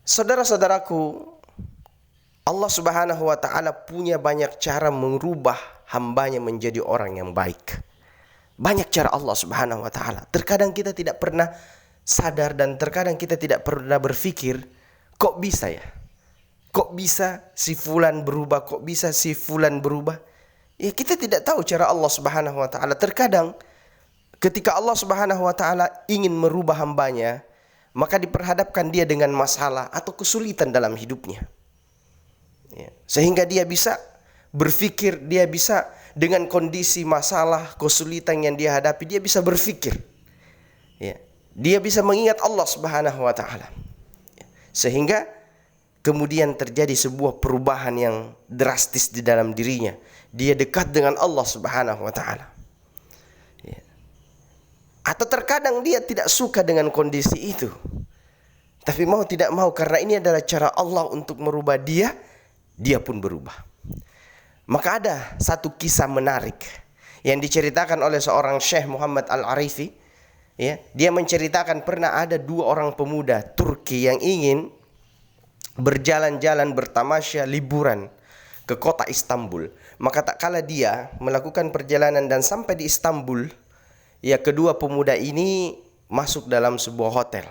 Saudara-saudaraku, Allah Subhanahu wa Ta'ala punya banyak cara merubah hambanya menjadi orang yang baik. Banyak cara Allah Subhanahu wa Ta'ala. Terkadang kita tidak pernah sadar dan terkadang kita tidak pernah berpikir, kok bisa ya? Kok bisa si fulan berubah? Kok bisa si fulan berubah? Ya, kita tidak tahu cara Allah Subhanahu wa Ta'ala. Terkadang ketika Allah Subhanahu wa Ta'ala ingin merubah hambanya, maka diperhadapkan dia dengan masalah atau kesulitan dalam hidupnya. Ya, sehingga dia bisa berpikir, dia bisa dengan kondisi masalah, kesulitan yang dia hadapi, dia bisa berpikir. Ya, dia bisa mengingat Allah Subhanahu wa Ta'ala. Ya, sehingga kemudian terjadi sebuah perubahan yang drastis di dalam dirinya. Dia dekat dengan Allah Subhanahu wa Ta'ala. Ya. Atau terkadang dia tidak suka dengan kondisi itu, tapi mau tidak mau karena ini adalah cara Allah untuk merubah dia, dia pun berubah. Maka ada satu kisah menarik yang diceritakan oleh seorang Syekh Muhammad Al-Arifi. Ya, dia menceritakan pernah ada dua orang pemuda Turki yang ingin berjalan-jalan bertamasya liburan ke kota Istanbul. Maka tak kala dia melakukan perjalanan dan sampai di Istanbul, ya, kedua pemuda ini masuk dalam sebuah hotel.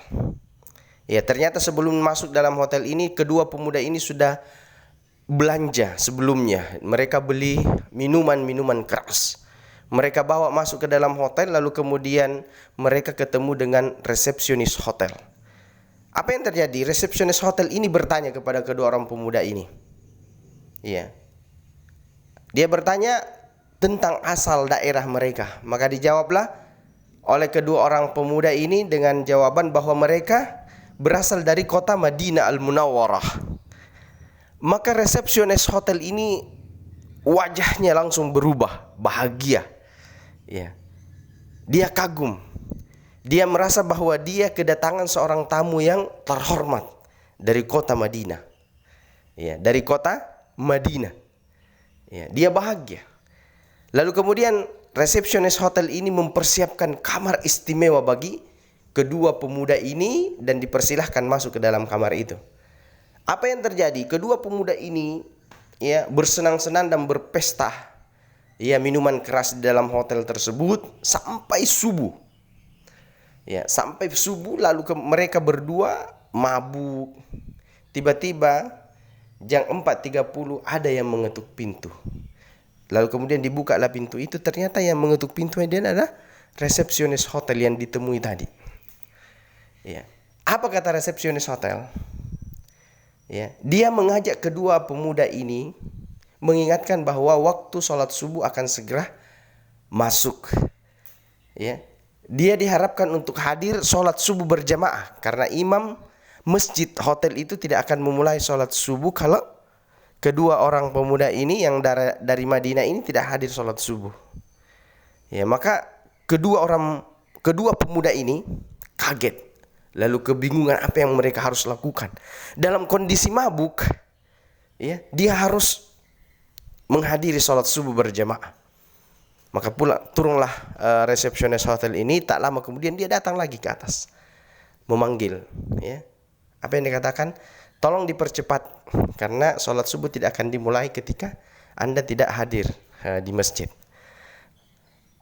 Ya, ternyata sebelum masuk dalam hotel ini, kedua pemuda ini sudah belanja sebelumnya. Mereka beli minuman-minuman keras. Mereka bawa masuk ke dalam hotel, lalu kemudian mereka ketemu dengan resepsionis hotel. Apa yang terjadi? Resepsionis hotel ini bertanya kepada kedua orang pemuda ini. Ya. Dia bertanya tentang asal daerah mereka. Maka dijawablah oleh kedua orang pemuda ini dengan jawaban bahwa mereka berasal dari kota Madinah Al-Munawwarah. Maka resepsionis hotel ini wajahnya langsung berubah, bahagia. Ya. Dia kagum. Dia merasa bahwa dia kedatangan seorang tamu yang terhormat dari kota Madinah. Ya, dari kota Madinah. Ya, dia bahagia. Lalu kemudian resepsionis hotel ini mempersiapkan kamar istimewa bagi kedua pemuda ini dan dipersilahkan masuk ke dalam kamar itu. Apa yang terjadi? Kedua pemuda ini, ya, bersenang-senang dan berpesta, ya, minuman keras di dalam hotel tersebut sampai subuh. Ya, sampai subuh lalu mereka berdua mabuk. Tiba-tiba jam 4.30 ada yang mengetuk pintu. Lalu kemudian dibukalah pintu itu, ternyata yang mengetuk pintu dia adalah resepsionis hotel yang ditemui tadi. Ya. Apa kata resepsionis hotel? Ya, dia mengajak kedua pemuda ini, mengingatkan bahwa waktu sholat subuh akan segera masuk. Ya, dia diharapkan untuk hadir sholat subuh berjamaah karena imam masjid hotel itu tidak akan memulai sholat subuh kalau kedua orang pemuda ini yang dari Madinah ini tidak hadir sholat subuh. Ya, maka kedua pemuda ini kaget. Lalu kebingungan apa yang mereka harus lakukan. Dalam kondisi mabuk, ya, dia harus menghadiri sholat subuh berjamaah. Maka turunlah resepsionis hotel ini. Tak lama kemudian dia datang lagi ke atas, memanggil. Ya. Apa yang dikatakan? Tolong dipercepat karena sholat subuh tidak akan dimulai ketika Anda tidak hadir di masjid.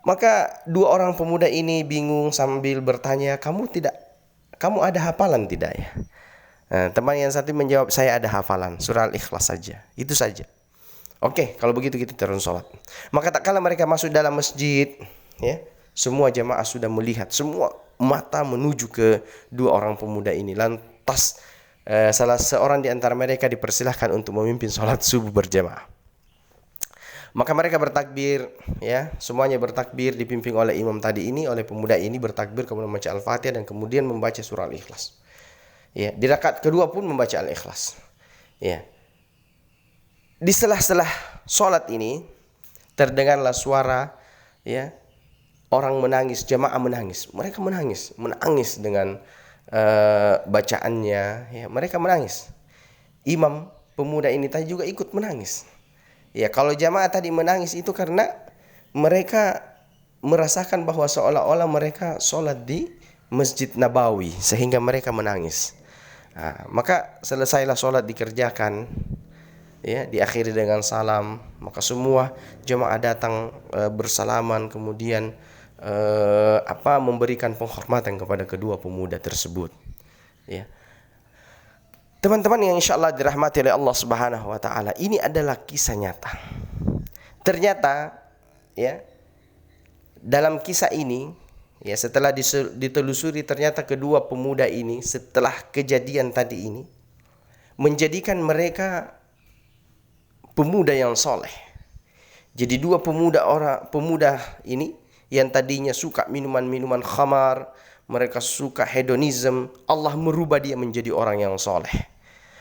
Maka dua orang pemuda ini bingung sambil bertanya, kamu ada hafalan tidak ya? Nah, teman yang satu menjawab, saya ada hafalan surah Al-Ikhlas saja. Itu saja. Oke, kalau begitu kita turun sholat. Maka tak kala mereka masuk dalam masjid, ya, semua jamaah sudah melihat, semua mata menuju ke dua orang pemuda ini. Lantas salah seorang di antara mereka dipersilahkan untuk memimpin sholat subuh berjamaah. Maka mereka bertakbir, ya, semuanya bertakbir dipimpin oleh imam tadi ini, oleh pemuda ini bertakbir, kemudian membaca Al-Fatihah dan kemudian membaca surah Al-Ikhlas. Ya, di rakaat kedua pun membaca Al-Ikhlas. Ya. Di sela-sela sholat ini terdengarlah suara, ya, orang menangis, jamaah menangis. Mereka menangis dengan bacaannya, ya, mereka menangis. Imam pemuda ini tadi juga ikut menangis. Ya, kalau jamaah tadi menangis itu karena mereka merasakan bahwa seolah-olah mereka sholat di Masjid Nabawi sehingga mereka menangis. Nah, maka selesailah sholat dikerjakan, ya, diakhiri dengan salam, maka semua jemaah datang bersalaman, kemudian memberikan penghormatan kepada kedua pemuda tersebut, ya. Teman-teman yang insya Allah dirahmati oleh Allah Subhanahu wa taala, ini adalah kisah nyata. Ternyata, ya, dalam kisah ini, ya, setelah ditelusuri, ternyata kedua pemuda ini setelah kejadian tadi ini menjadikan mereka pemuda yang soleh. Jadi dua pemuda ini yang tadinya suka minuman-minuman khamar, mereka suka hedonisme, Allah merubah dia menjadi orang yang soleh.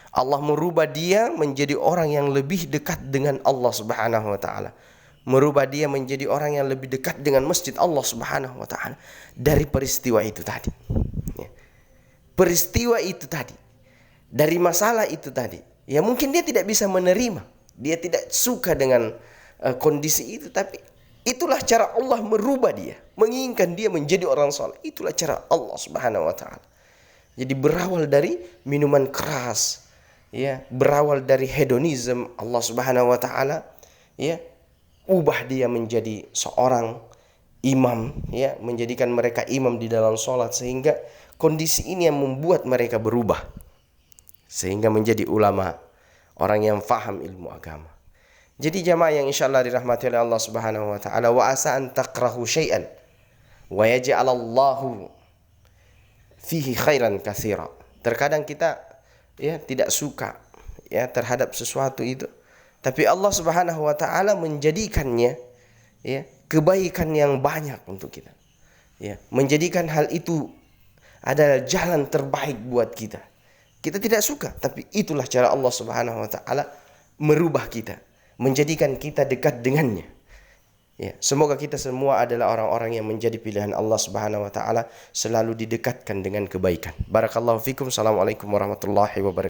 Allah merubah dia menjadi orang yang lebih dekat dengan Allah Subhanahu wa taala. Merubah dia menjadi orang yang lebih dekat dengan masjid Allah Subhanahu wa taala dari peristiwa itu tadi. Ya. Peristiwa itu tadi, dari masalah itu tadi. Ya mungkin dia tidak bisa menerima, dia tidak suka dengan kondisi itu, tapi itulah cara Allah merubah dia, menginginkan dia menjadi orang soleh. Itulah cara Allah Subhanahu wa taala. Jadi berawal dari minuman keras, ya, berawal dari hedonisme, Allah Subhanahu wa taala, ya, ubah dia menjadi seorang imam, ya, menjadikan mereka imam di dalam sholat, sehingga kondisi ini yang membuat mereka berubah sehingga menjadi ulama, orang yang faham ilmu agama. Jadi jamaah yang insyaallah dirahmati oleh Allah Subhanahu wa taala, wa asa an takrahu syai'an wa yaj'alallahu fihi khairan katsira. Terkadang kita, ya, tidak suka, ya, terhadap sesuatu itu, tapi Allah Subhanahu wa taala menjadikannya, ya, kebaikan yang banyak untuk kita. Ya, menjadikan hal itu adalah jalan terbaik buat kita. Kita tidak suka, tapi itulah cara Allah Subhanahu wa taala merubah kita, menjadikan kita dekat dengannya. Ya, semoga kita semua adalah orang-orang yang menjadi pilihan Allah Subhanahu wa taala, selalu didekatkan dengan kebaikan. Barakallahu fikum. Assalamualaikum warahmatullahi wabarakatuh.